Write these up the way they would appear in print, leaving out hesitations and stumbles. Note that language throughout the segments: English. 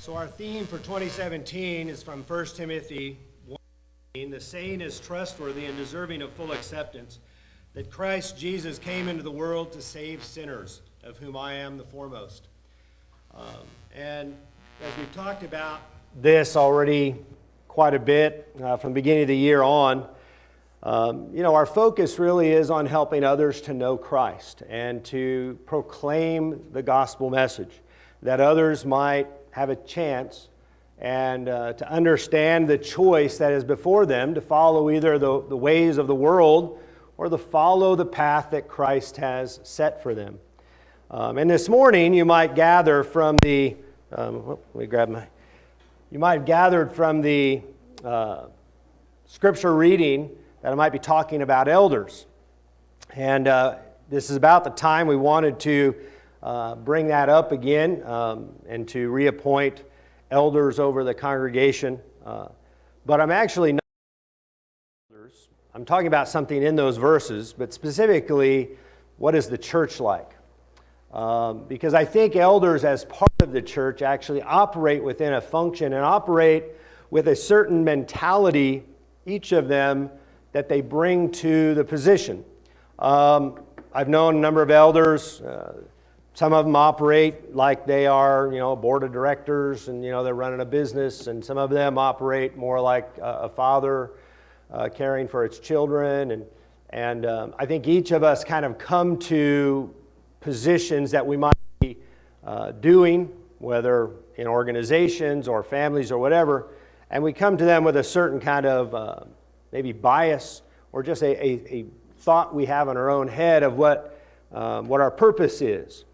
So our theme for 2017 is from 1 Timothy 1:18. The saying is trustworthy and deserving of full acceptance, that Christ Jesus came into the world to save sinners, of whom I am the foremost. And as we've talked about this already quite a bit from the beginning of the year on, our focus really is on helping others to know Christ and to proclaim the gospel message, that others might have a chance and to understand the choice that is before them to follow either the ways of the world or to follow the path that Christ has set for them. And this morning you might gather from the scripture reading that I might be talking about elders. And this is about the time we wanted to bring that up again and to reappoint elders over the congregation. But I'm actually not elders. I'm talking about something in those verses, but specifically, what is the church like? Because I think elders as part of the church actually operate within a function and operate with a certain mentality, each of them, that they bring to the position. I've known a number of elders. Some of them operate like they are, a board of directors, and they're running a business. And some of them operate more like a father caring for its children. And I think each of us kind of come to positions that we might be doing, whether in organizations or families or whatever, and we come to them with a certain kind of maybe bias or just a thought we have in our own head of what our purpose is.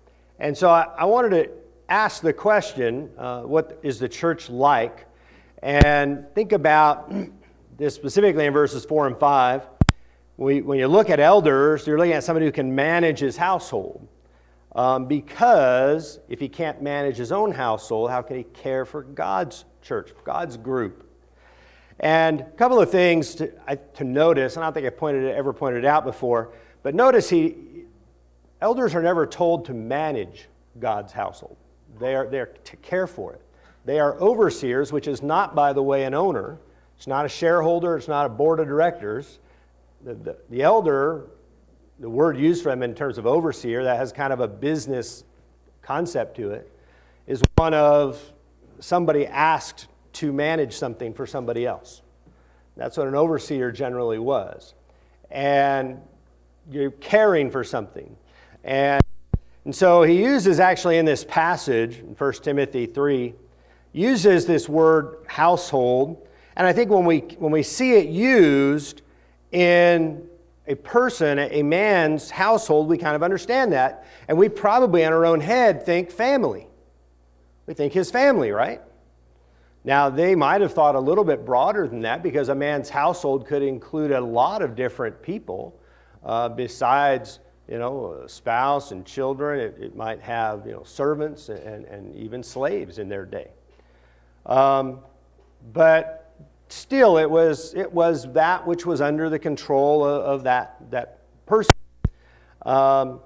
And so I wanted to ask the question, what is the church like? And think about this specifically in verses 4 and 5. When you look at elders, you're looking at somebody who can manage his household. Because if he can't manage his own household, how can he care for God's church, God's group? And a couple of things to notice, and I don't think I ever pointed it out before, but notice elders are never told to manage God's household. They're to care for it. They are overseers, which is not, by the way, an owner. It's not a shareholder. It's not a board of directors. The elder, the word used for him in terms of overseer, that has kind of a business concept to it, is one of somebody asked to manage something for somebody else. That's what an overseer generally was. And you're caring for something. And so he uses actually in this passage, in 1 Timothy 3, uses this word household. And I think when we see it used in a person, a man's household, we kind of understand that. And we probably in our own head think family. We think his family, right? Now, they might have thought a little bit broader than that, because a man's household could include a lot of different people besides, a spouse and children. It might have, servants and even slaves in their day. But still, it was that which was under the control of that person. But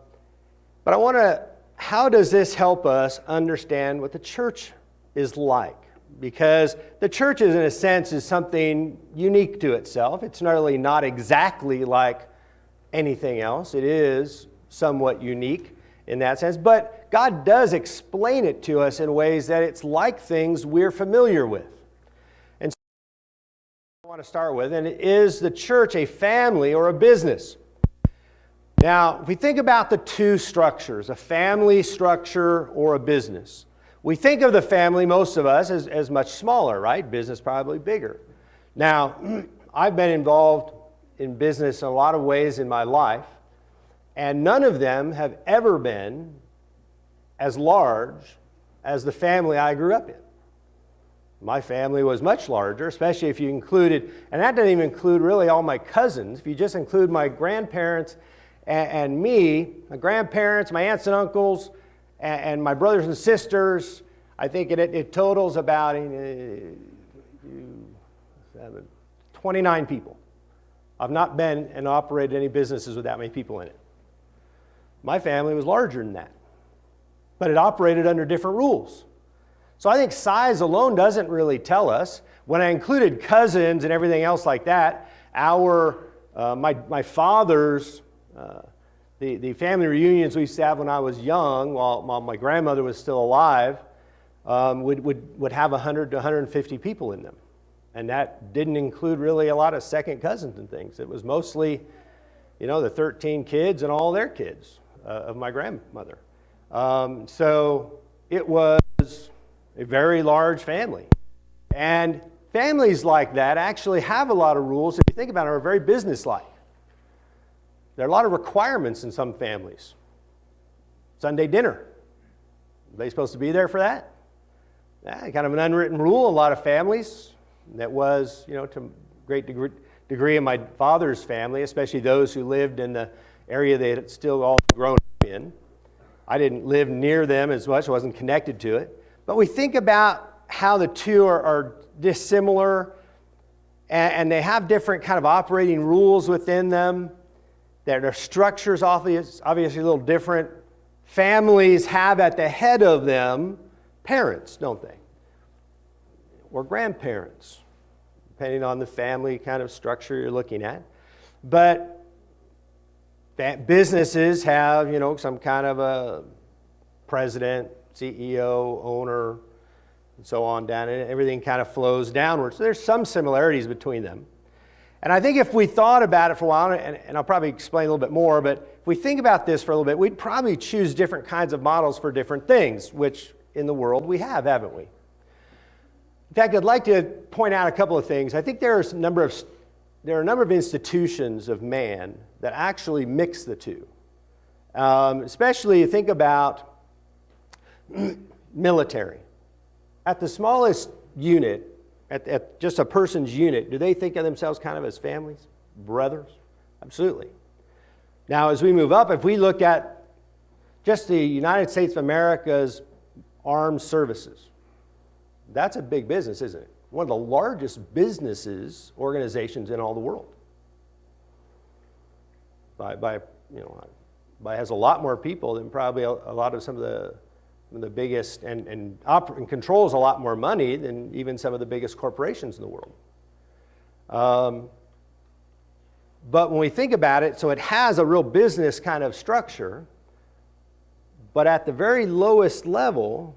how does this help us understand what the church is like? Because the church, in a sense, is something unique to itself. It's not exactly like anything else. It is somewhat unique in that sense. But God does explain it to us in ways that it's like things we're familiar with. And so I want to start with, and is the church a family or a business? Now, if we think about the two structures, a family structure or a business, we think of the family, most of us, as much smaller, right? Business probably bigger. Now, I've been involved in business in a lot of ways in my life, and none of them have ever been as large as the family I grew up in. My family was much larger, especially if you included, and that doesn't even include really all my cousins. If you just include my grandparents and me, my grandparents, my aunts and uncles, and my brothers and sisters, I think it totals about 29 people. I've not been and operated any businesses with that many people in it. My family was larger than that, but it operated under different rules. So I think size alone doesn't really tell us. When I included cousins and everything else like that, my father's, the family reunions we used to have when I was young, while my grandmother was still alive, would have 100 to 150 people in them. And that didn't include really a lot of second cousins and things. It was mostly, the 13 kids and all their kids of my grandmother. So it was a very large family. And families like that actually have a lot of rules, if you think about it, are very businesslike. There are a lot of requirements in some families. Sunday dinner. Are they supposed to be there for that? Yeah, kind of an unwritten rule in a lot of families. That was, to a great degree in my father's family, especially those who lived in the area they had still all grown up in. I didn't live near them as much, I wasn't connected to it. But we think about how the two are dissimilar, and they have different kind of operating rules within them. Their structure's obviously a little different. Families have at the head of them parents, don't they? Or grandparents, depending on the family kind of structure you're looking at. But businesses have, some kind of a president, CEO, owner, and so on down, and everything kind of flows downwards. So there's some similarities between them. And I think if we thought about it for a while, and I'll probably explain a little bit more, but if we think about this for a little bit, we'd probably choose different kinds of models for different things, which in the world we have, haven't we? In fact, I'd like to point out a couple of things. I think there are a number of institutions of man that actually mix the two. Especially you think about military. At the smallest unit, at just a person's unit, do they think of themselves kind of as families, brothers? Absolutely. Now, as we move up, if we look at just the United States of America's armed services, that's a big business, isn't it? One of the largest organizations in all the world. Has a lot more people than probably a lot of some of the biggest, and controls a lot more money than even some of the biggest corporations in the world. But when we think about it, so it has a real business kind of structure, but at the very lowest level,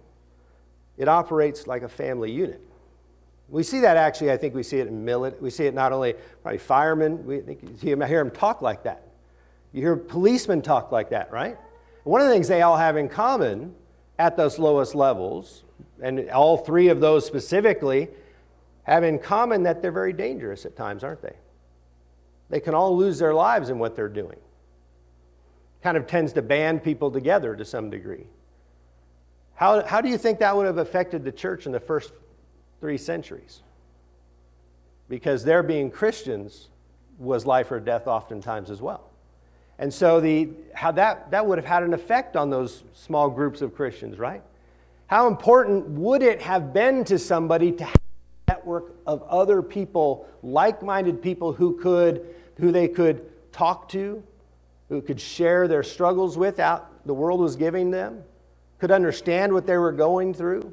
it operates like a family unit. We see that actually, I think we see it in military. We see it not only probably firemen, you hear them talk like that. You hear policemen talk like that, right? One of the things they all have in common at those lowest levels, and all three of those specifically, have in common that they're very dangerous at times, aren't they? They can all lose their lives in what they're doing. Kind of tends to band people together to some degree. How do you think that would have affected the church in the first 3 centuries? Because their being Christians was life or death oftentimes as well. And so how that would have had an effect on those small groups of Christians, right? How important would it have been to somebody to have a network of other people, like-minded people who they could talk to, who could share their struggles with the world was giving them, could understand what they were going through?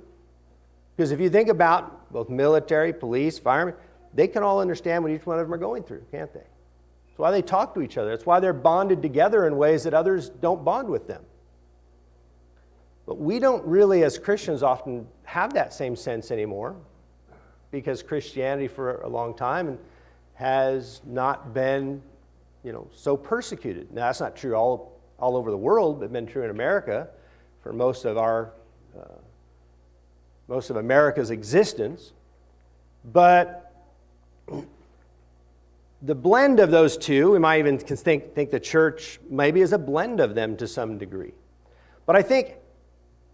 Because if you think about both military, police, firemen, they can all understand what each one of them are going through, can't they? That's why they talk to each other. That's why they're bonded together in ways that others don't bond with them. But we don't really, as Christians, often have that same sense anymore, because Christianity for a long time has not been, so persecuted. Now, that's not true all over the world, but been true in America for most of America's existence. But the blend of those two, we might even think the church maybe is a blend of them to some degree. But I think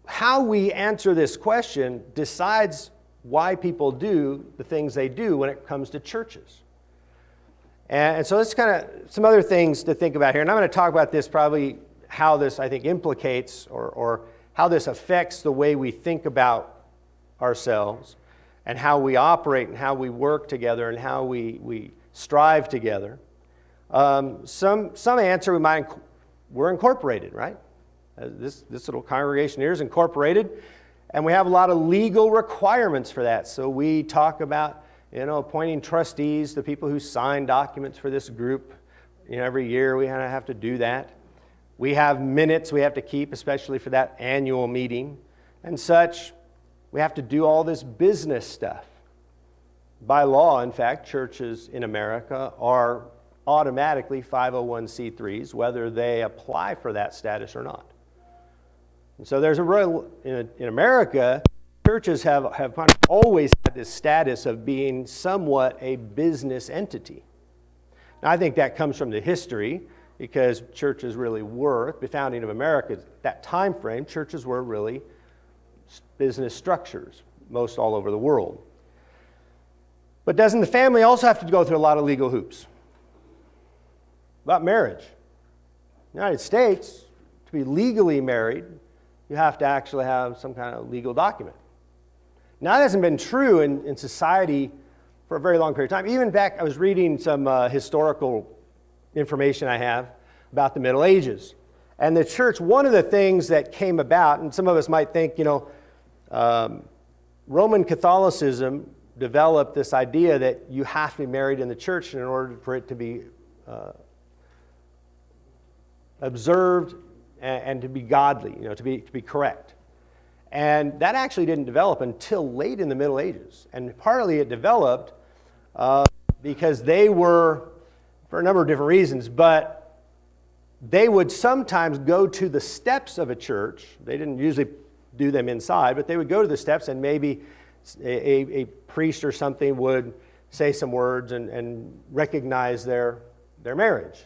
how we answer this question decides why people do the things they do when it comes to churches. And so that's kind of some other things to think about here. And I'm going to talk about this probably how this, I think, implicates or how this affects the way we think about ourselves and how we operate and how we work together and how we strive together. Some answer we're incorporated, right? This little congregation here is incorporated. And we have a lot of legal requirements for that. So we talk about, appointing trustees, the people who sign documents for this group. Every year we have to do that. We have minutes we have to keep, especially for that annual meeting and such. We have to do all this business stuff. By law, in fact, churches in America are automatically 501c3s, whether they apply for that status or not. And so there's a real, in America, churches have kind of always had this status of being somewhat a business entity. Now, I think that comes from the history, because churches really were, the founding of America, that time frame, churches were really business structures, most all over the world. But doesn't the family also have to go through a lot of legal hoops? About marriage. In the United States, to be legally married, you have to actually have some kind of legal document. Now, that hasn't been true in society for a very long period of time. Even back, I was reading some historical information I have about the Middle Ages. And the church, one of the things that came about, and some of us might think, Roman Catholicism developed this idea that you have to be married in the church in order for it to be observed and to be godly, to be correct. And that actually didn't develop until late in the Middle Ages. And partly it developed because they were, for a number of different reasons, but they would sometimes go to the steps of a church. They didn't usually do them inside, but they would go to the steps, and maybe a priest or something would say some words and recognize their marriage.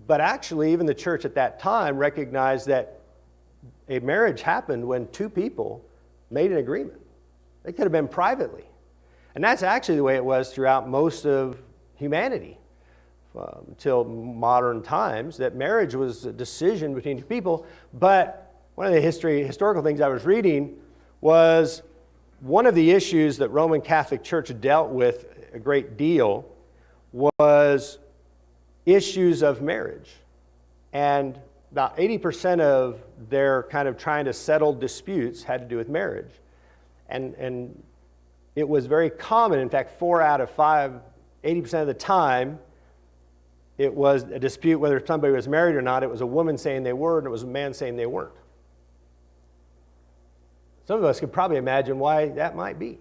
But actually, even the church at that time recognized that a marriage happened when two people made an agreement. They could have been privately. And that's actually the way it was throughout most of humanity until modern times, that marriage was a decision between two people. But one of the historical things I was reading was one of the issues that Roman Catholic Church dealt with a great deal was issues of marriage. And about 80% of their kind of trying to settle disputes had to do with marriage. And it was very common, in fact, 4 out of 5, 80% of the time, it was a dispute whether somebody was married or not. It was a woman saying they were, and it was a man saying they weren't. Some of us could probably imagine why that might be.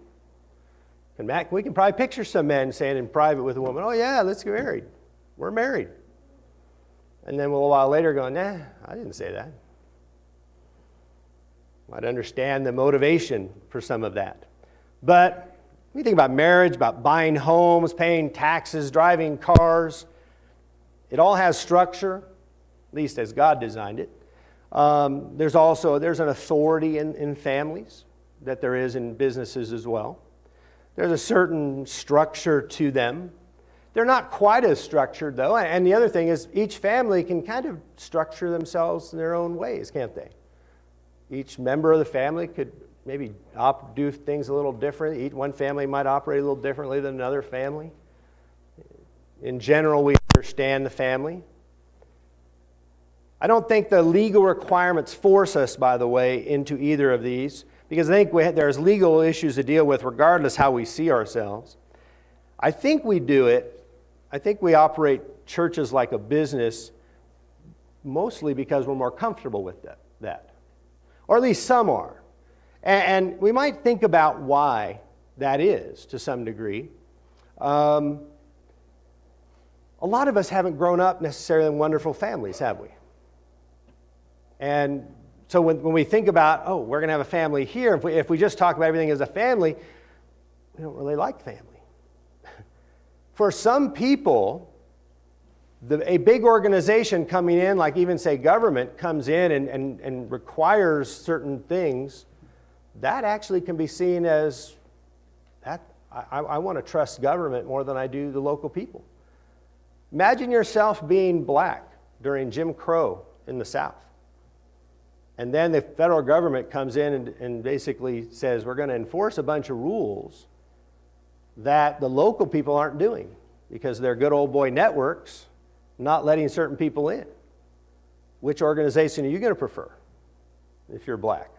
We can probably picture some men saying in private with a woman, "Oh yeah, let's get married. We're married." And then a little while later going, "Nah, I didn't say that." I'd understand the motivation for some of that. But when you think about marriage, about buying homes, paying taxes, driving cars, it all has structure, at least as God designed it. There's an authority in families that there is in businesses as well. There's a certain structure to them. They're not quite as structured, though. And the other thing is, each family can kind of structure themselves in their own ways, can't they? Each member of the family could maybe do things a little different. One family might operate a little differently than another family. In general, we understand the family. I don't think the legal requirements force us, by the way, into either of these, because I think there's legal issues to deal with regardless how we see ourselves. I think we do it. I think we operate churches like a business mostly because we're more comfortable with that. Or at least some are. And we might think about why that is to some degree. A lot of us haven't grown up necessarily in wonderful families, have we? And so when we think about, we're going to have a family here, if we just talk about everything as a family, we don't really like family. For some people, a big organization coming in, like even say government, comes in and requires certain things, that actually can be seen as, I want to trust government more than I do the local people. Imagine yourself being black during Jim Crow in the South. And then the federal government comes in and basically says, we're going to enforce a bunch of rules that the local people aren't doing because they're good old boy networks not letting certain people in. Which organization are you going to prefer if you're black?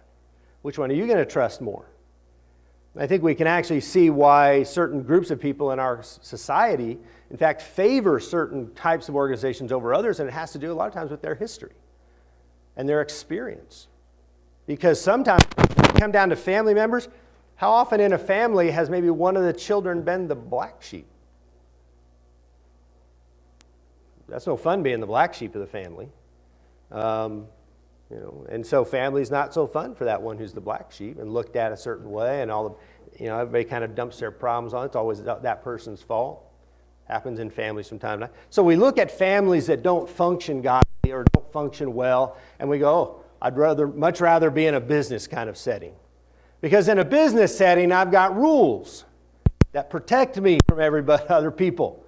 Which one are you going to trust more? I think we can actually see why certain groups of people in our society, in fact, favor certain types of organizations over others, and it has to do a lot of times with their history and their experience. Because sometimes, when you come down to family members, how often in a family has maybe one of the children been the black sheep? That's no fun being the black sheep of the family. And so family's not so fun for that one who's the black sheep and looked at a certain way, and everybody kind of dumps their problems on it. It's always that person's fault. Happens in families from time to time. So we look at families that don't function godly or don't function well, and we go, oh, I'd much rather be in a business kind of setting. Because in a business setting, I've got rules that protect me from other people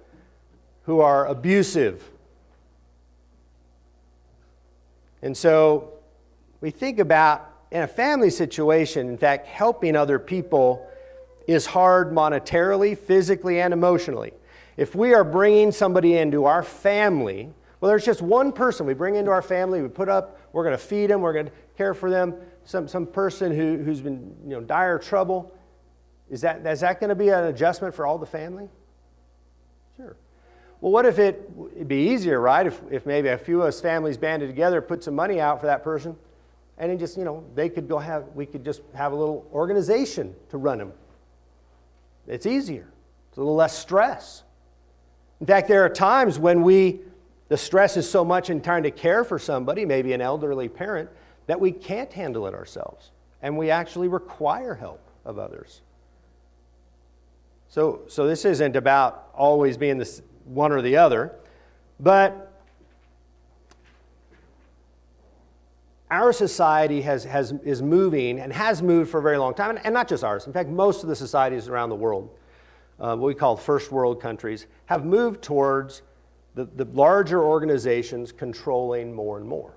who are abusive. And so we think about, in a family situation, in fact, helping other people is hard monetarily, physically, and emotionally. If we are bringing somebody into our family, well, there's just one person we bring into our family, we're going to feed them, we're going to care for them, some person who's been dire trouble. Is that going to be an adjustment for all the family? Sure. Well, what if it'd be easier, right? If maybe a few of us families banded together, put some money out for that person, and then just, we could just have a little organization to run them. It's easier. It's a little less stress. In fact, there are times when the stress is so much in trying to care for somebody, maybe an elderly parent, that we can't handle it ourselves. And we actually require help of others. So this isn't about always being this one or the other, but our society is moving and has moved for a very long time, and not just ours. In fact, most of the societies around the world, what we call first world countries, have moved towards the larger organizations controlling more and more.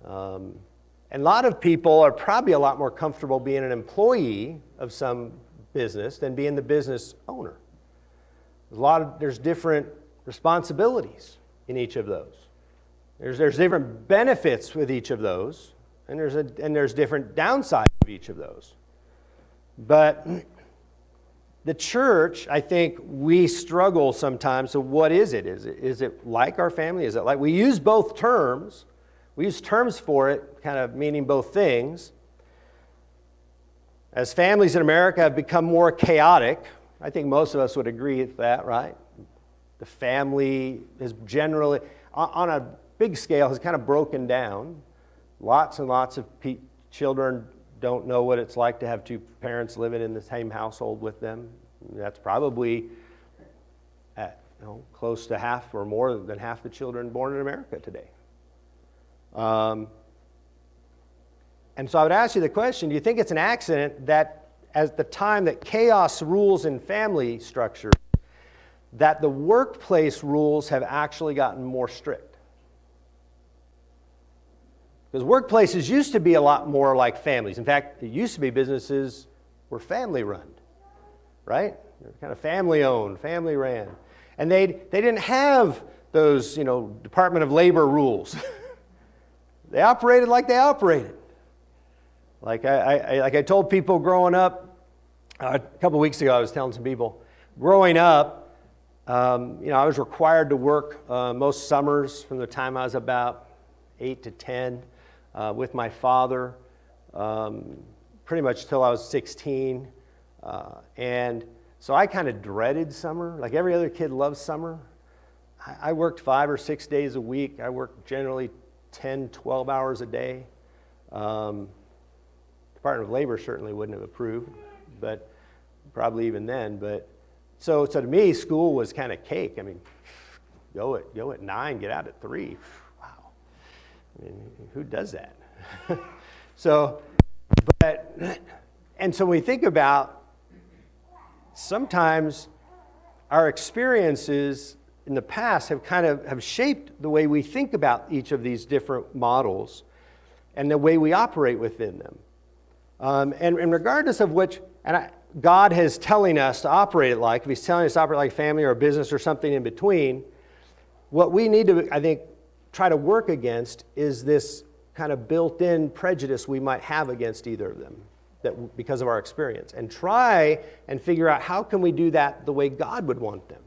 And a lot of people are probably a lot more comfortable being an employee of some business than being the business owner. There's different responsibilities in each of those. There's different benefits with each of those, and there's different downsides of each of those. But the church, I think we struggle sometimes. So what is it? Is it like our family? Is it like, we use both terms. We use terms for it, kind of meaning both things. As families in America have become more chaotic, I think most of us would agree with that, right? The family is generally, on a big scale, has kind of broken down. Lots and lots of children don't know what it's like to have two parents living in the same household with them. That's probably close to half or more than half the children born in America today. And so I would ask you the question, do you think it's an accident that at the time that chaos rules in family structure, that the workplace rules have actually gotten more strict? Because workplaces used to be a lot more like families. In fact, it used to be businesses were family run, right? They're kind of family owned, family ran. And they didn't have those, Department of Labor rules. They operated like they operated. Like I told people growing up, a couple of weeks ago, I was telling some people, growing up, I was required to work most summers from the time I was about 8 to 10 with my father, pretty much till I was 16. And so I kind of dreaded summer. Like every other kid loves summer. I worked 5 or 6 days a week. I worked generally 10, 12 hours a day. Department of Labor certainly wouldn't have approved, but probably even then. But so to me, school was kind of cake. I mean, go at 9, get out at 3. Wow. I mean, who does that? So when we think about, sometimes our experiences in the past have shaped the way we think about each of these different models and the way we operate within them. And regardless of which, God is telling us to operate it like, if He's telling us to operate like a family or a business or something in between, what we need to, I think, try to work against is this kind of built-in prejudice we might have against either of them because of our experience, and try and figure out how can we do that the way God would want them.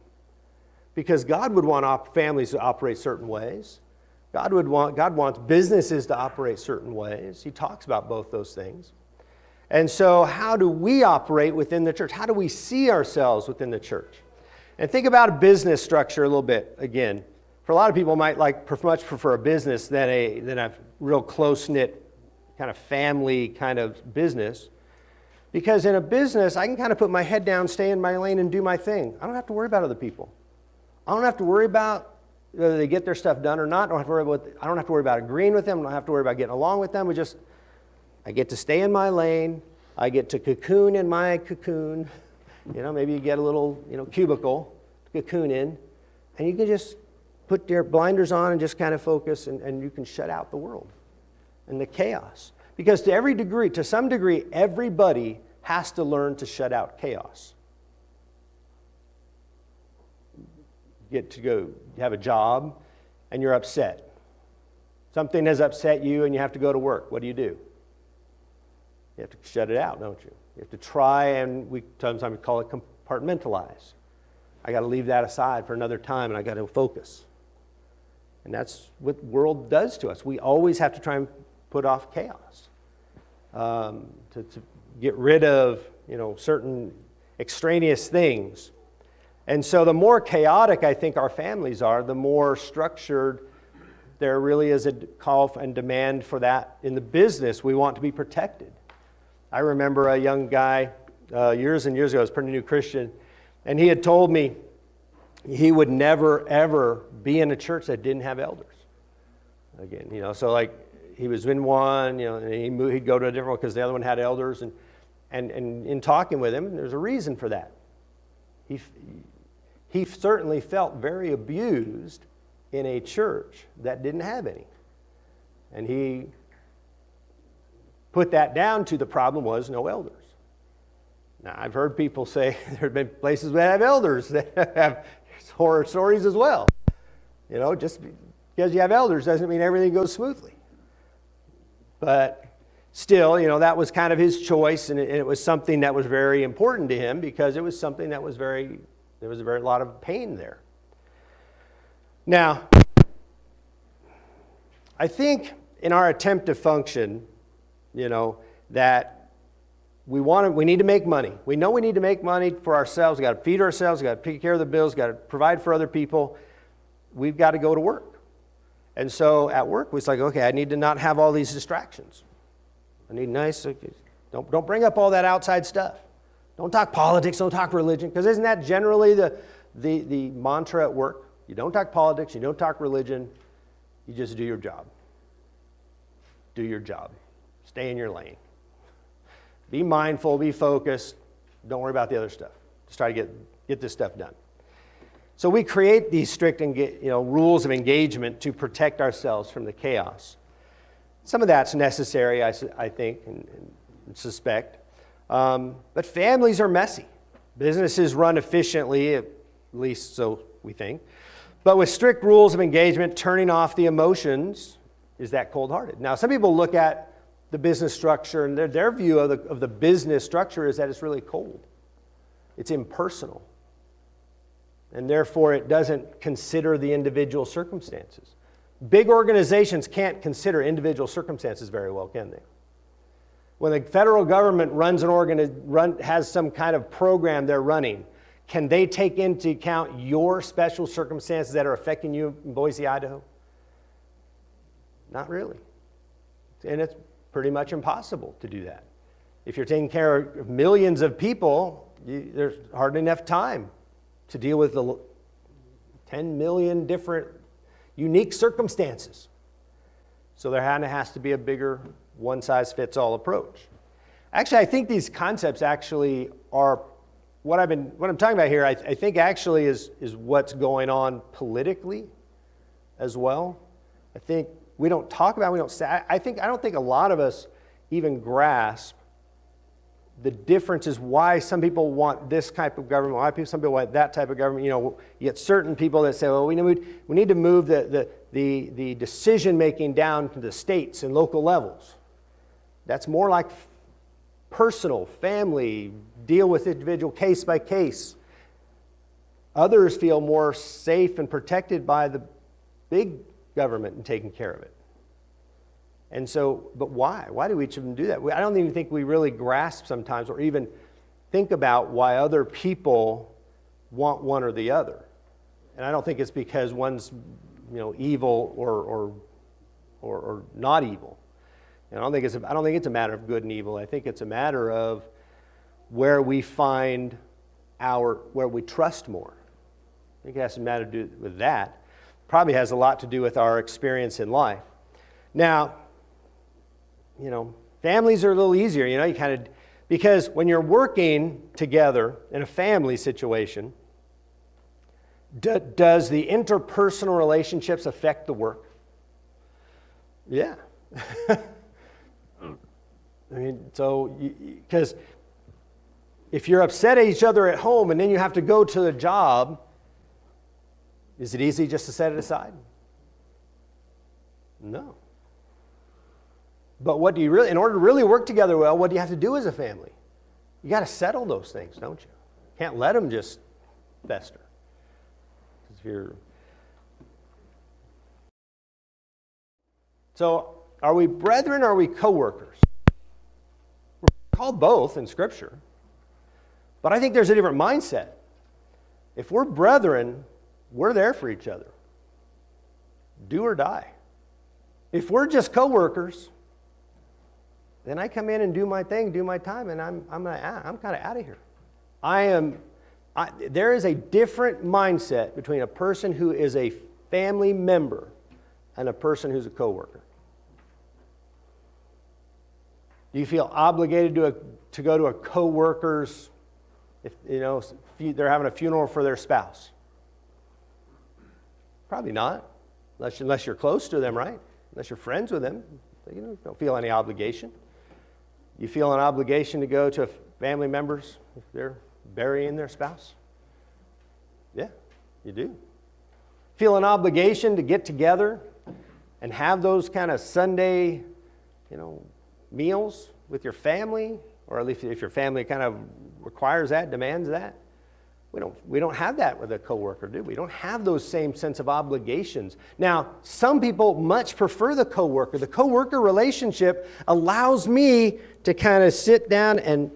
Because God would want families to operate certain ways. God wants businesses to operate certain ways. He talks about both those things. And so how do we operate within the church? How do we see ourselves within the church? And think about a business structure a little bit again. For a lot of people might much prefer a business than a real close-knit kind of family kind of business. Because in a business, I can kind of put my head down, stay in my lane, and do my thing. I don't have to worry about other people. I don't have to worry about whether they get their stuff done or not. I don't have to worry about agreeing with them. I don't have to worry about getting along with them. I get to stay in my lane. I get to cocoon in my cocoon. Maybe you get a little, cubicle to cocoon in, and you can just put your blinders on and just kind of focus, and you can shut out the world and the chaos. Because to some degree, everybody has to learn to shut out chaos. Get to go have a job, and you're upset. Something has upset you, and you have to go to work. What do? You have to shut it out, don't you? You have to try, and sometimes we call it compartmentalize. I got to leave that aside for another time, and I got to focus. And that's what the world does to us. We always have to try and put off chaos, to get rid of certain extraneous things. And so the more chaotic I think our families are, the more structured there really is a call and demand for that. In the business, we want to be protected. I remember a young guy years and years ago, he was a pretty new Christian, and he had told me he would never, ever be in a church that didn't have elders. Again, so like he was in one, and he'd go to a different one because the other one had elders. And in talking with him, there's a reason for that. He certainly felt very abused in a church that didn't have any. And he put that down to the problem was no elders. Now, I've heard people say there have been places that have elders that have horror stories as well. Just because you have elders doesn't mean everything goes smoothly. But still, that was kind of his choice, and it was something that was very important to him because it was something that was there was a very lot of pain there. Now, I think in our attempt to function, that we need to make money. We know we need to make money for ourselves. We've got to feed ourselves. We've got to take care of the bills. We've got to provide for other people. We've got to go to work. And so at work, it's like, okay, I need to not have all these distractions. I need don't bring up all that outside stuff. Don't talk politics, don't talk religion, because isn't that generally the mantra at work? You don't talk politics, you don't talk religion, you just do your job. Do your job. Stay in your lane. Be mindful, be focused, don't worry about the other stuff. Just try to get this stuff done. So we create these strict rules of engagement to protect ourselves from the chaos. Some of that's necessary, I think, and suspect. But families are messy. Businesses run efficiently, at least so we think. But with strict rules of engagement, turning off the emotions is that cold-hearted. Now, some people look at the business structure, and their view of the business structure is that it's really cold. It's impersonal. And therefore, it doesn't consider the individual circumstances. Big organizations can't consider individual circumstances very well, can they? When the federal government has some kind of program they're running, can they take into account your special circumstances that are affecting you in Boise, Idaho? Not really. And it's pretty much impossible to do that. If you're taking care of millions of people, there's hardly enough time to deal with the 10 million different unique circumstances. So there has to be a bigger one-size-fits-all approach. Actually, I think these concepts actually are what I'm talking about here. I think actually is what's going on politically as well. I think we don't talk about. I don't think a lot of us even grasp the difference is why some people want this type of government, some people want that type of government. You get certain people that say, well, we need to move the the decision making down to the states and local levels. That's more like personal, family, deal with individual case by case. Others feel more safe and protected by the big government and taking care of it. And so, but why? Why do each of them do that? I don't even think we really grasp sometimes or even think about why other people want one or the other. And I don't think it's because one's, evil or not evil. And I don't think it's a matter of good and evil. I think it's a matter of where we find where we trust more. I think it has some matter to do with that. Probably has a lot to do with our experience in life. Now, families are a little easier, because when you're working together in a family situation, does the interpersonal relationships affect the work? Yeah. Because if you're upset at each other at home and then you have to go to the job, is it easy just to set it aside? No. But what do you in order to really work together well, what do you have to do as a family? You got to settle those things, don't you? Can't let them just fester. So, are we brethren or are we co-workers? We're called both in Scripture. But I think there's a different mindset. If we're brethren, we're there for each other. Do or die. If we're just co-workers, then I come in and do my thing, do my time, and I'm kind of out of here. There is a different mindset between a person who is a family member and a person who's a co-worker. Do you feel obligated to go to a co-worker's if they're having a funeral for their spouse? Probably not, unless you're close to them, right? Unless you're friends with them, you don't feel any obligation. You feel an obligation to go to family members if they're burying their spouse? Yeah, you do. Feel an obligation to get together and have those kind of Sunday, meals with your family, or at least if your family kind of requires that, demands that? We don't have that with a coworker, do we? We don't have those same sense of obligations. Now, some people much prefer the coworker. The coworker relationship allows me to kind of sit down and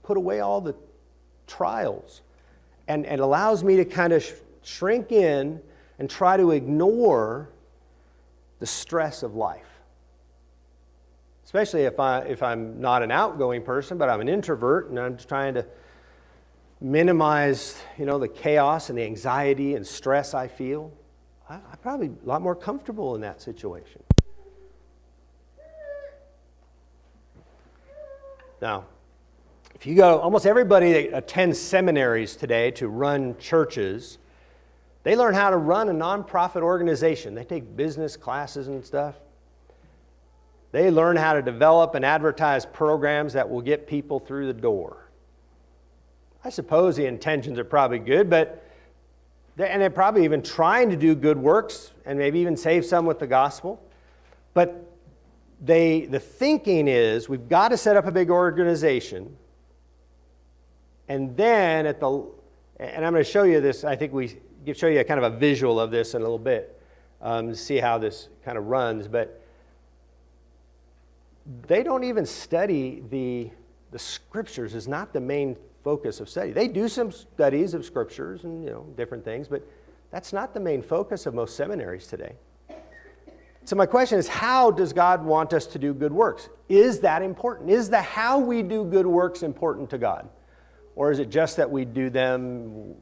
put away all the trials and allows me to kind of shrink in and try to ignore the stress of life. Especially if I'm not an outgoing person, but I'm an introvert and I'm just trying to minimize, the chaos and the anxiety and stress I feel. I'm probably a lot more comfortable in that situation. Now, if you go, almost everybody that attends seminaries today to run churches, they learn how to run a nonprofit organization. They take business classes and stuff. They learn how to develop and advertise programs that will get people through the door. I suppose the intentions are probably good, but they're probably even trying to do good works and maybe even save some with the gospel. But the thinking is we've got to set up a big organization, and then and I'm going to show you this. I think show you kind of a visual of this in a little bit to see how this kind of runs. But they don't even study the Scriptures. Is not the main focus of study. They do some studies of Scriptures and different things, but that's not the main focus of most seminaries today. So my question is, how does God want us to do good works? Is that important? Is the how we do good works important to God? Or is it just that we do them?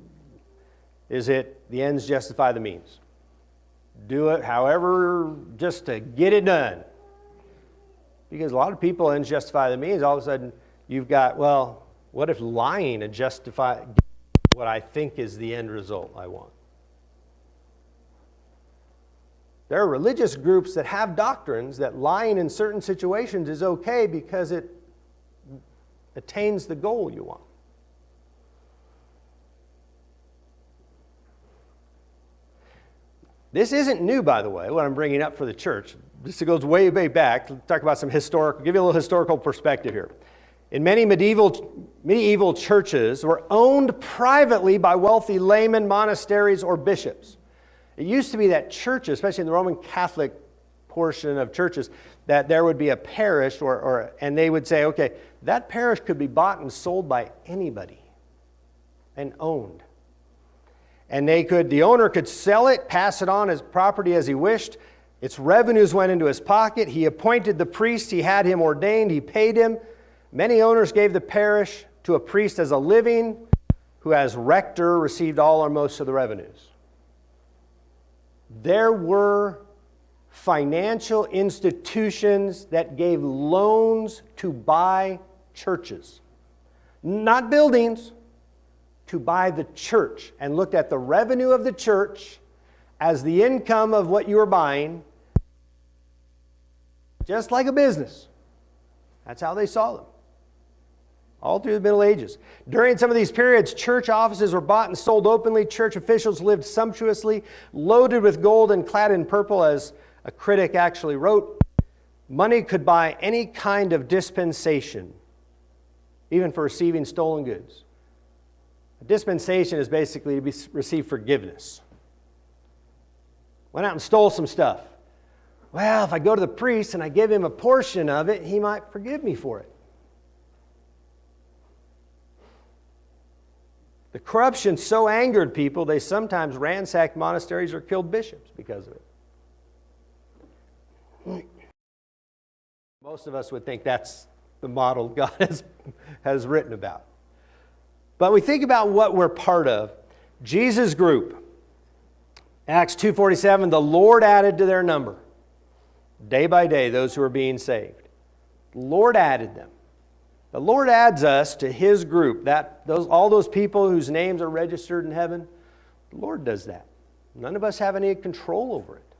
Is it the ends justify the means? Do it however, just to get it done. Because a lot of people ends justify the means. All of a sudden, you've got, what if lying and justify what I think is the end result I want? There are religious groups that have doctrines that lying in certain situations is okay because it attains the goal you want. This isn't new, by the way, what I'm bringing up for the church. This goes way, way back. Let's talk about some give you a little historical perspective here. In many medieval churches were owned privately by wealthy laymen, monasteries, or bishops. It used to be that churches, especially in the Roman Catholic portion of churches, that there would be a parish, and they would say, okay, that parish could be bought and sold by anybody and owned. And the owner could sell it, pass it on as property as he wished. Its revenues went into his pocket. He appointed the priest. He had him ordained. He paid him. Many owners gave the parish to a priest as a living, who as rector received all or most of the revenues. There were financial institutions that gave loans to buy churches. Not buildings, to buy the church, and looked at the revenue of the church as the income of what you were buying, just like a business. That's how they saw them. All through the Middle Ages. During some of these periods, church offices were bought and sold openly. Church officials lived sumptuously, loaded with gold and clad in purple, as a critic actually wrote. Money could buy any kind of dispensation, even for receiving stolen goods. A dispensation is basically to receive forgiveness. Went out and stole some stuff. Well, if I go to the priest and I give him a portion of it, he might forgive me for it. The corruption so angered people, they sometimes ransacked monasteries or killed bishops because of it. Most of us would think that's the model God has written about. But we think about what we're part of. Jesus' group. Acts 2:47, the Lord added to their number, day by day, those who are being saved. The Lord added them. The Lord adds us to His group. All those people whose names are registered in heaven, the Lord does that. None of us have any control over it,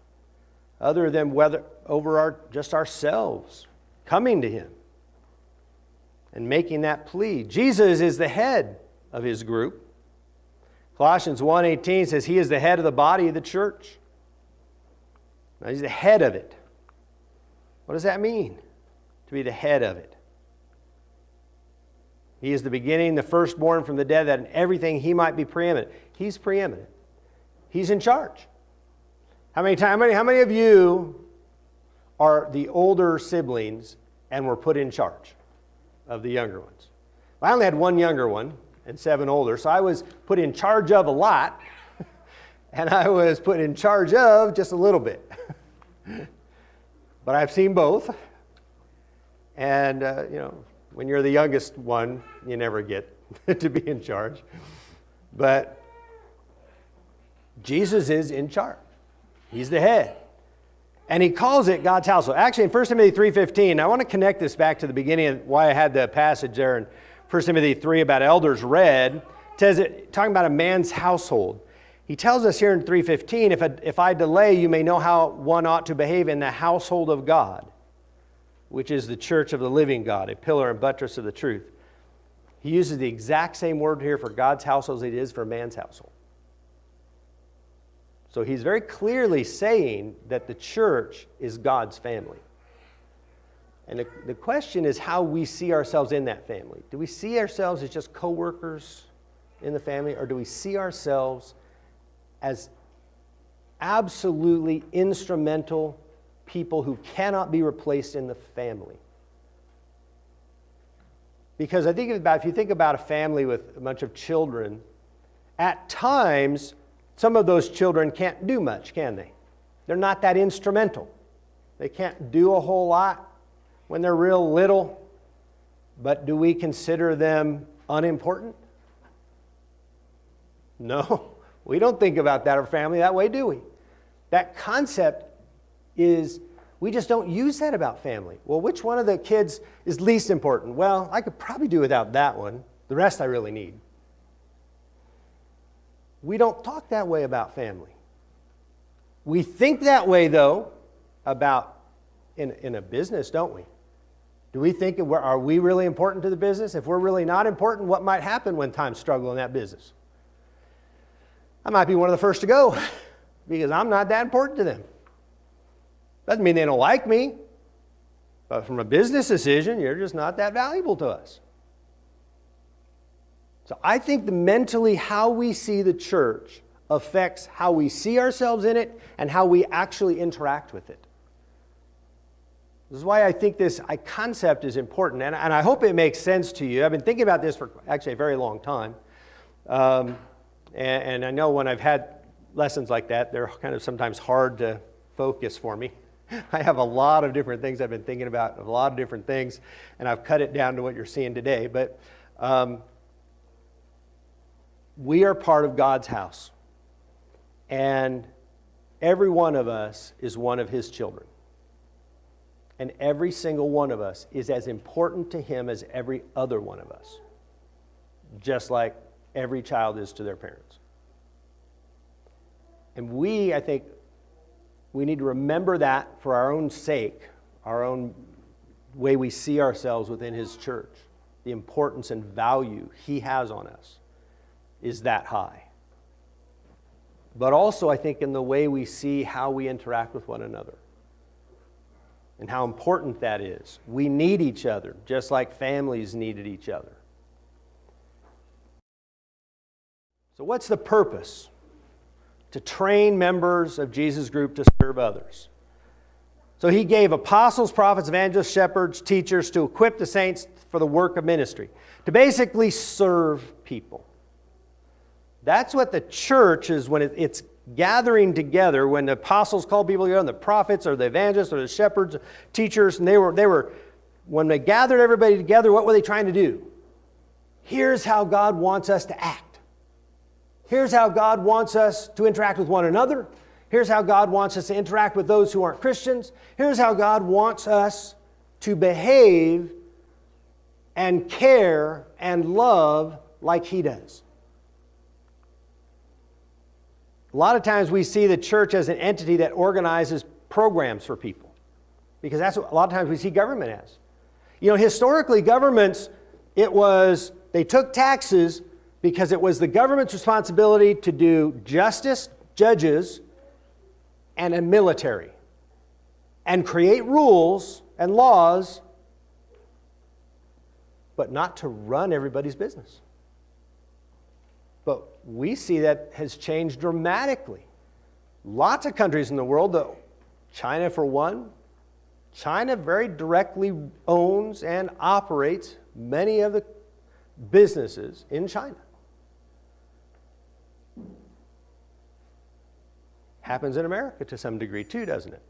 other than just ourselves coming to Him and making that plea. Jesus is the head of His group. Colossians 1:18 says He is the head of the body of the church. Now, He's the head of it. What does that mean, to be the head of it? He is the beginning, the firstborn from the dead, that in everything He might be preeminent. He's preeminent. He's in charge. How many of you are the older siblings and were put in charge of the younger ones? I only had one younger one and 7 older, so I was put in charge of a lot, and I was put in charge of just a little bit. But I've seen both, and when you're the youngest one, you never get to be in charge. But Jesus is in charge. He's the head. And He calls it God's household. Actually, in 1 Timothy 3:15, I want to connect this back to the beginning of why I had the passage there in 1 Timothy 3 about elders read. It says talking about a man's household. He tells us here in 3:15, if I delay, you may know how one ought to behave in the household of God, which is the church of the living God, a pillar and buttress of the truth. He uses the exact same word here for God's household as it is for man's household. So he's very clearly saying that the church is God's family. And the question is how we see ourselves in that family. Do we see ourselves as just co-workers in the family, or do we see ourselves as absolutely instrumental people who cannot be replaced in the family? Because if you think about a family with a bunch of children, at times, some of those children can't do much, can they? They're not that instrumental. They can't do a whole lot when they're real little. But do we consider them unimportant? No, we don't think about that, our family, that way, do we? That concept is, we just don't use that about family. Well, which one of the kids is least important? Well, I could probably do without that one. The rest I really need. We don't talk that way about family. We think that way, though, about in a business, don't we? Do we think, are we really important to the business? If we're really not important, what might happen when times struggle in that business? I might be one of the first to go. because I'm not that important to them. Doesn't mean they don't like me, but from a business decision, you're just not that valuable to us. So I think mentally how we see the church affects how we see ourselves in it and how we actually interact with it. This is why I think this concept is important, and I hope it makes sense to you. I've been thinking about this for actually a very long time, and I know when I've had lessons like that, they're kind of sometimes hard to focus for me. I have a lot of different things I've been thinking about, a lot of different things, and I've cut it down to what you're seeing today. But we are part of God's house, and every one of us is one of His children. And every single one of us is as important to Him as every other one of us, just like every child is to their parents. And I think we need to remember that for our own sake, our own way we see ourselves within His church. The importance and value He has on us is that high. But also, I think, in the way we see how we interact with one another and how important that is. We need each other, just like families needed each other. So what's the purpose? To train members of Jesus' group to serve others. So He gave apostles, prophets, evangelists, shepherds, teachers to equip the saints for the work of ministry, to basically serve people. That's what the church is when it's gathering together, when the apostles called people together, and the prophets or the evangelists or the shepherds, teachers, and they were when they gathered everybody together, what were they trying to do? Here's how God wants us to act. Here's how God wants us to interact with one another. Here's how God wants us to interact with those who aren't Christians. Here's how God wants us to behave and care and love like He does. A lot of times we see the church as an entity that organizes programs for people, because that's what a lot of times we see government as. You know, historically, governments, they took taxes because it was the government's responsibility to do justice, judges, and a military, and create rules and laws, but not to run everybody's business. But we see that has changed dramatically. Lots of countries in the world, though, China for one, China very directly owns and operates many of the businesses in China. Happens in America to some degree too, doesn't it?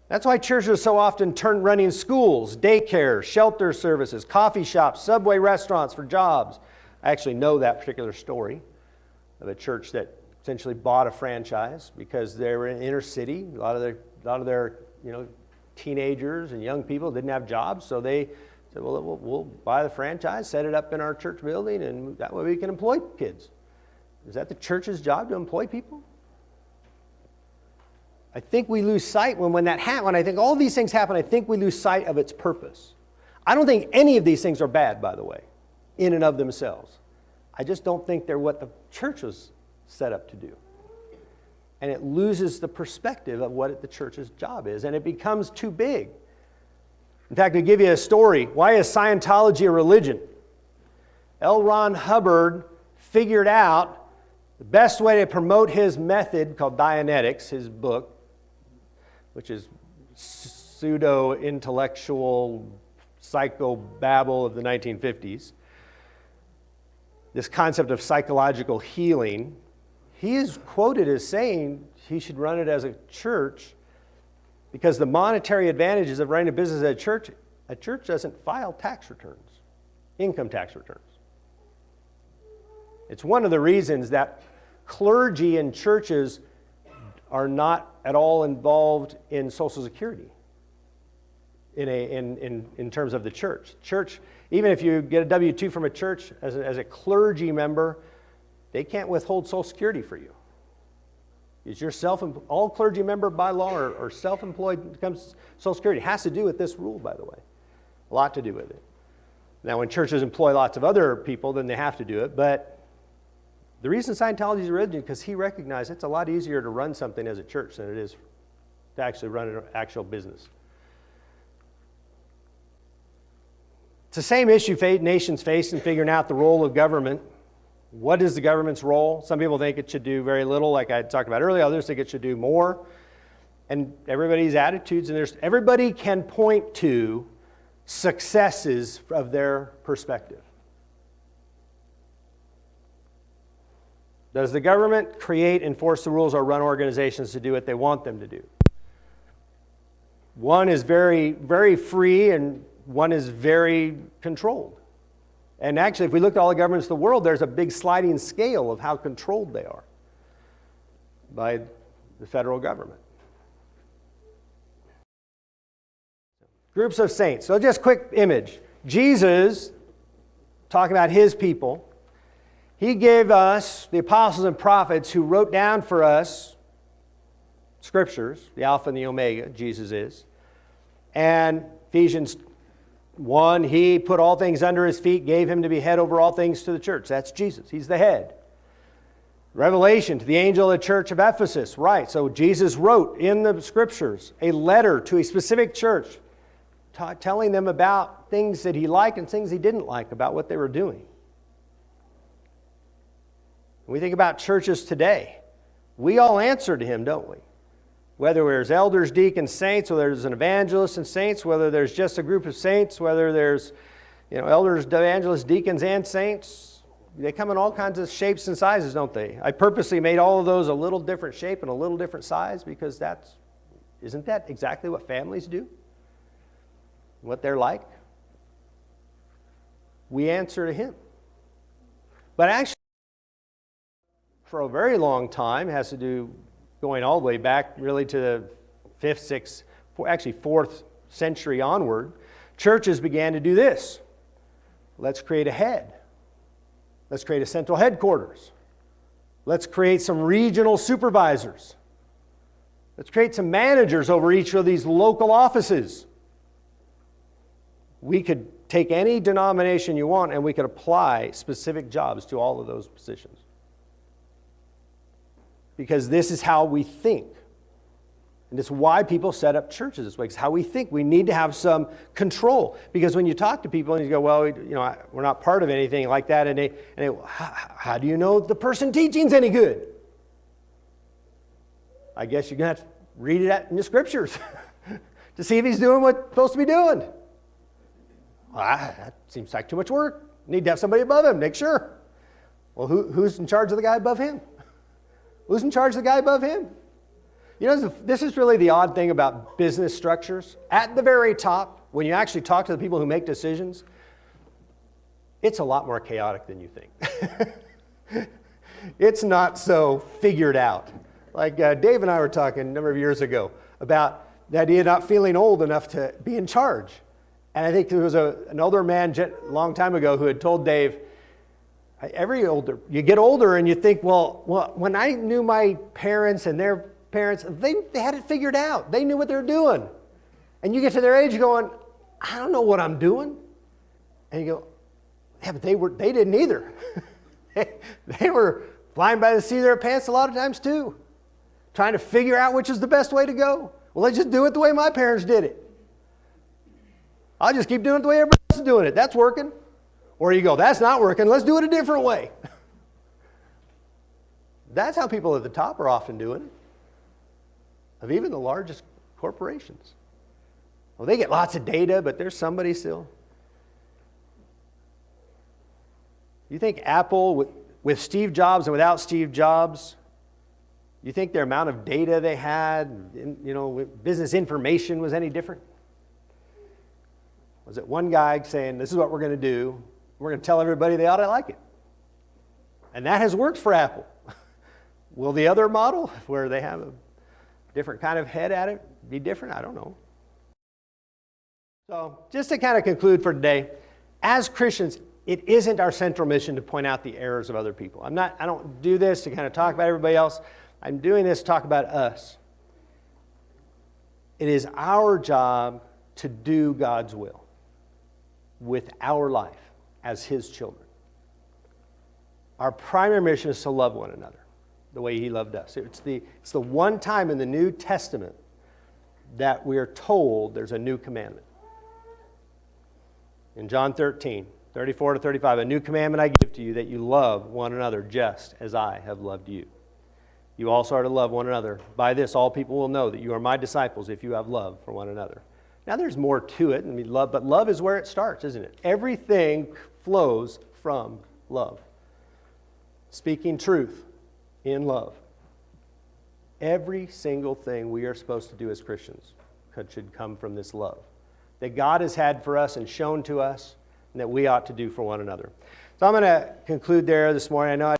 That's why churches so often turn running schools, daycare, shelter services, coffee shops, subway restaurants for jobs. I actually know that particular story of a church that essentially bought a franchise because they were in inner city. A lot of their teenagers and young people didn't have jobs, so they said, well, we'll buy the franchise, set it up in our church building, and that way we can employ kids. Is that the church's job, to employ people? I think we lose sight when I think all these things happen, I think we lose sight of its purpose. I don't think any of these things are bad, by the way, in and of themselves. I just don't think they're what the church was set up to do. And it loses the perspective of what the church's job is, and it becomes too big. In fact, to give you a story, why is Scientology a religion? L. Ron Hubbard figured out the best way to promote his method, called Dianetics, his book, which is pseudo-intellectual psychobabble of the 1950s, this concept of psychological healing. He is quoted as saying he should run it as a church because the monetary advantages of running a business at a church doesn't file tax returns, income tax returns. It's one of the reasons that clergy in churches are not at all involved in Social Security in terms of the church. Church, even if you get a W-2 from a church as a clergy member, they can't withhold Social Security for you. Is your all clergy member by law are self-employed when it comes to Social Security. It has to do with this rule, by the way. A lot to do with it. Now, when churches employ lots of other people, then they have to do it, but The reason Scientology is a religion is because he recognized it's a lot easier to run something as a church than it is to actually run an actual business. It's the same issue nations face in figuring out the role of government. What is the government's role? Some people think it should do very little, like I talked about earlier. Others think it should do more. And everybody's attitudes, and everybody can point to successes of their perspective. Does the government create, enforce the rules, or run organizations to do what they want them to do? One is very, very free, and one is very controlled. And actually, if we look at all the governments of the world, there's a big sliding scale of how controlled they are by the federal government. Groups of saints. So just quick image. Jesus, talking about his people, he gave us, the apostles and prophets, who wrote down for us scriptures, the Alpha and the Omega, Jesus is. And Ephesians 1, he put all things under his feet, gave him to be head over all things to the church. That's Jesus. He's the head. Revelation to the angel of the church of Ephesus. Right. So Jesus wrote in the scriptures a letter to a specific church telling them about things that he liked and things he didn't like about what they were doing. When we think about churches today, we all answer to him, don't we? Whether there's elders, deacons, saints, whether there's an evangelist and saints, whether there's just a group of saints, whether there's elders, evangelists, deacons, and saints, they come in all kinds of shapes and sizes, don't they? I purposely made all of those a little different shape and a little different size because isn't that exactly what families do? What they're like? We answer to him. But actually, for a very long time, has to do going all the way back really to the 5th, 6th, actually 4th century onward, churches began to do this. Let's create a head. Let's create a central headquarters. Let's create some regional supervisors. Let's create some managers over each of these local offices. We could take any denomination you want and we could apply specific jobs to all of those positions. Because this is how we think. And it's why people set up churches this way. It's how we think. We need to have some control. Because when you talk to people and you go, well, we're not part of anything like that. And how do you know the person teaching's any good? I guess you're going to have to read it in the scriptures to see if he's doing what he's supposed to be doing. Well, that seems like too much work. Need to have somebody above him, make sure. Well, who's in charge of the guy above him? Who's in charge of the guy above him? This is really the odd thing about business structures. At the very top, when you actually talk to the people who make decisions, it's a lot more chaotic than you think. It's not so figured out. Like Dave and I were talking a number of years ago about the idea of not feeling old enough to be in charge. And I think there was an older man a long time ago who had told Dave, you get older and you think, well, when I knew my parents and their parents, they had it figured out. They knew what they were doing. And you get to their age going, I don't know what I'm doing. And you go, yeah, but they didn't either. They were flying by the seat of their pants a lot of times too, trying to figure out which is the best way to go. Well, let's just do it the way my parents did it. I'll just keep doing it the way everybody else is doing it. That's working. Or you go, that's not working. Let's do it a different way. That's how people at the top are often doing it, of even the largest corporations. Well, they get lots of data, but there's somebody still. You think Apple, with Steve Jobs and without Steve Jobs, you think their amount of data they had, business information was any different? Was it one guy saying, this is what we're going to do. We're going to tell everybody they ought to like it. And that has worked for Apple. Will the other model, where they have a different kind of head at it, be different? I don't know. So just to kind of conclude for today, as Christians, it isn't our central mission to point out the errors of other people. I don't do this to kind of talk about everybody else. I'm doing this to talk about us. It is our job to do God's will with our life as his children. Our primary mission is to love one another the way he loved us. It's the one time in the New Testament that we are told there's a new commandment. In John 13, 34 to 35, a new commandment I give to you, that you love one another just as I have loved you. You also are to love one another. By this, all people will know that you are my disciples if you have love for one another. Now, there's more to it, but love is where it starts, isn't it? Everything flows from love. Speaking truth in love. Every single thing we are supposed to do as Christians should come from this love that God has had for us and shown to us, and that we ought to do for one another. So I'm going to conclude there this morning. I know